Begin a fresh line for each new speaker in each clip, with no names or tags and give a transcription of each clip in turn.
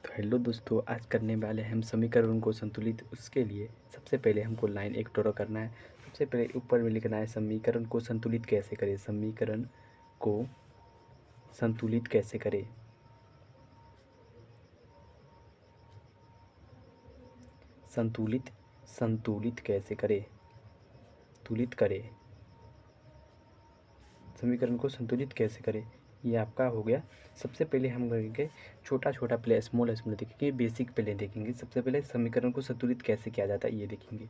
तो हेलो दोस्तों, आज करने वाले हम समीकरण को संतुलित। उसके लिए सबसे पहले हमको लाइन एक ड्रॉ करना है। सबसे पहले ऊपर में लिखना है समीकरण को संतुलित कैसे करें। समीकरण को संतुलित कैसे करें। संतुलित संतुलित कैसे करें। तुलित करें। समीकरण को संतुलित कैसे करें, ये आपका हो गया। सबसे पहले हम करेंगे छोटा छोटा प्ले स्मॉल देखेंगे, बेसिक पहले देखेंगे। सबसे पहले समीकरण को संतुलित कैसे किया जाता है ये देखेंगे।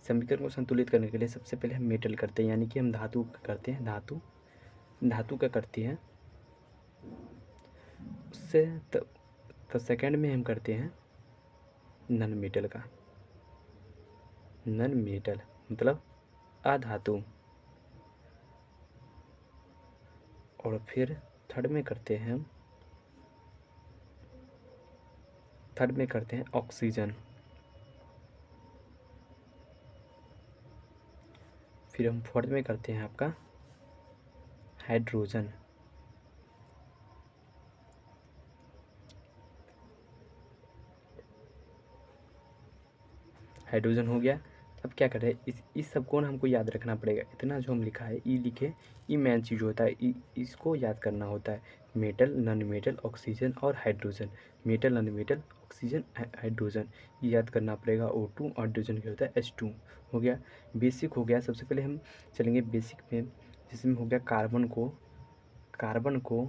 समीकरण को संतुलित करने के लिए सबसे पहले हम मेटल करते हैं, यानी कि हम धातु का करते हैं। धातु का करते हैं। उससे तो सेकंड में हम करते हैं नन मेटल का। नन मेटल मतलब अधातु। और फिर थर्ड में करते हैं ऑक्सीजन। फिर हम फोर्थ में करते हैं आपका हाइड्रोजन। हाइड्रोजन हो गया। अब क्या करें, इस सबको ना हमको याद रखना पड़ेगा। इतना जो हम लिखा है ई लिखे, ई मेन चीज़ होता है। इसको याद करना होता है। मेटल, नॉन मेटल, ऑक्सीजन और hydrogen. Metal, non metal, oxygen, hydrogen, ये याद करना पड़ेगा। O2 और हाइड्रोजन क्या होता है H2। हो गया, बेसिक हो गया। सबसे पहले हम चलेंगे बेसिक में, जिसमें हो गया कार्बन को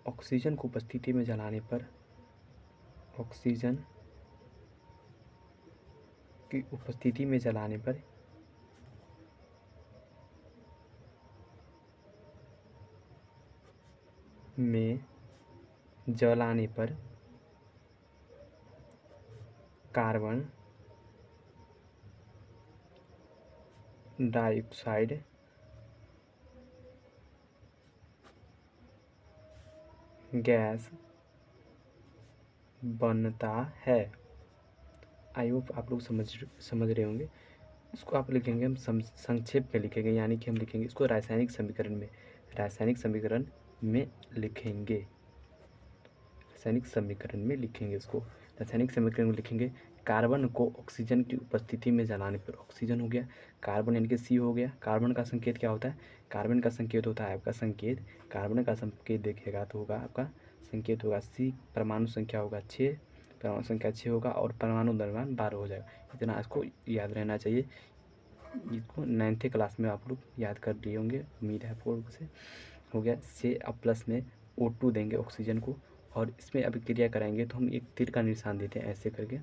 ऑक्सीजन को उपस्थिति में जलाने पर, ऑक्सीजन की उपस्थिति में जलाने पर कार्बन डाइऑक्साइड गैस बनता है। आई होप आप लोग समझ रहे होंगे। इसको आप लिखेंगे, हम संक्षेप में लिखेंगे, यानी कि हम लिखेंगे इसको रासायनिक समीकरण में लिखेंगे। रासायनिक समीकरण में लिखेंगे कार्बन को ऑक्सीजन की उपस्थिति में जलाने पर। ऑक्सीजन हो गया, कार्बन यानी कि C हो गया। कार्बन का संकेत क्या होता है? कार्बन का संकेत होता है आपका कार्बन का संकेत देखिएगा तो होगा आपका संकेत होगा C। परमाणु संख्या होगा 6, परमाणु संख्या 6 होगा और परमाणु द्रव्यमान 12 हो जाएगा। इतना इसको याद रहना चाहिए। इसको 9th क्लास में आप लोग याद कर लिए होंगे, उम्मीद है आपको से। हो गया से। अब प्लस में O2 देंगे ऑक्सीजन को, और इसमें अभिक्रिया कराएंगे तो हम एक तीर का निशान देते हैं ऐसे करके।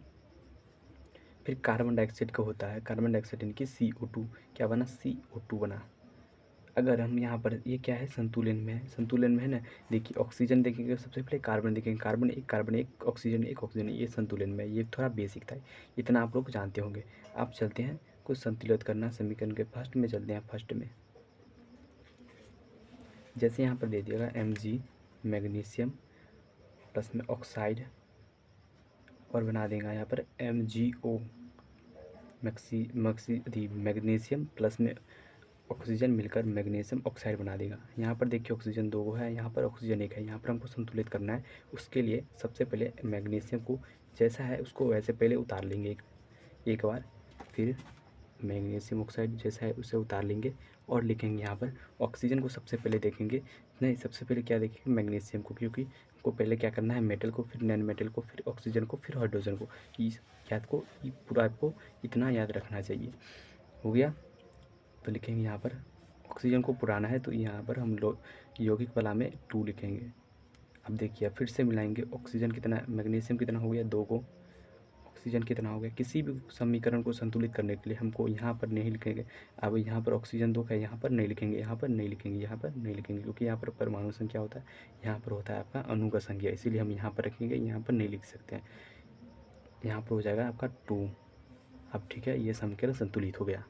फिर कार्बन डाइऑक्साइड का होता है, कार्बन डाइऑक्साइड यानी कि CO2। क्या बना? CO2 बना। अगर हम यहाँ पर, ये क्या है, संतुलन में है ना। देखिए ऑक्सीजन देखेंगे, सबसे पहले कार्बन देखेंगे, कार्बन एक, ऑक्सीजन एक, ये संतुलन में। ये थोड़ा बेसिक था, इतना आप लोग जानते होंगे। आप चलते हैं कुछ संतुलित करना समीकरण के फर्स्ट में चलते हैं। फर्स्ट में जैसे यहाँ पर दे दिएगा Mg मैग्नीशियम प्लस में ऑक्साइड, और बना देगा यहाँ पर MgO मैग्नीशियम प्लस में ऑक्सीजन मिलकर मैग्नीशियम ऑक्साइड बना देगा। यहाँ पर देखिए ऑक्सीजन 2 है, यहाँ पर ऑक्सीजन 1 है। यहाँ पर हमको संतुलित करना है। उसके लिए सबसे पहले मैग्नीशियम को जैसा है उसको वैसे पहले उतार लेंगे एक बार। फिर मैग्नीशियम ऑक्साइड जैसा है उसे उतार लेंगे और लिखेंगे यहाँ पर। ऑक्सीजन को सबसे पहले देखेंगे, नहीं सबसे पहले क्या देखेंगे? मैग्नीशियम को, क्योंकि हमको पहले क्या करना है? मेटल को, फिर नॉन मेटल को, फिर ऑक्सीजन को, फिर हाइड्रोजन को। इस पूरा आपको इतना याद रखना चाहिए। हो गया, तो लिखेंगे यहाँ पर ऑक्सीजन को पुराना है तो यहाँ पर हम लोग यौगिक वाला में 2 लिखेंगे। अब देखिए फिर से मिलाएंगे। ऑक्सीजन कितना, मैग्नीशियम कितना हो गया? 2 को। ऑक्सीजन कितना हो गया? किसी भी समीकरण को संतुलित करने के लिए हमको यहाँ पर नहीं लिखेंगे। अब यहाँ पर ऑक्सीजन 2 का, यहाँ पर नहीं लिखेंगे, यहाँ पर नहीं लिखेंगे, यहाँ पर नहीं लिखेंगे, क्योंकि यहाँ पर परमाणु संख्या होता है, यहाँ पर होता है आपका अणु का संख्या, इसीलिए हम यहाँ पर रखेंगे, यहाँ पर नहीं लिख सकते हैं। यहाँ पर हो जाएगा आपका 2। अब ठीक है, ये समीकरण संतुलित हो गया।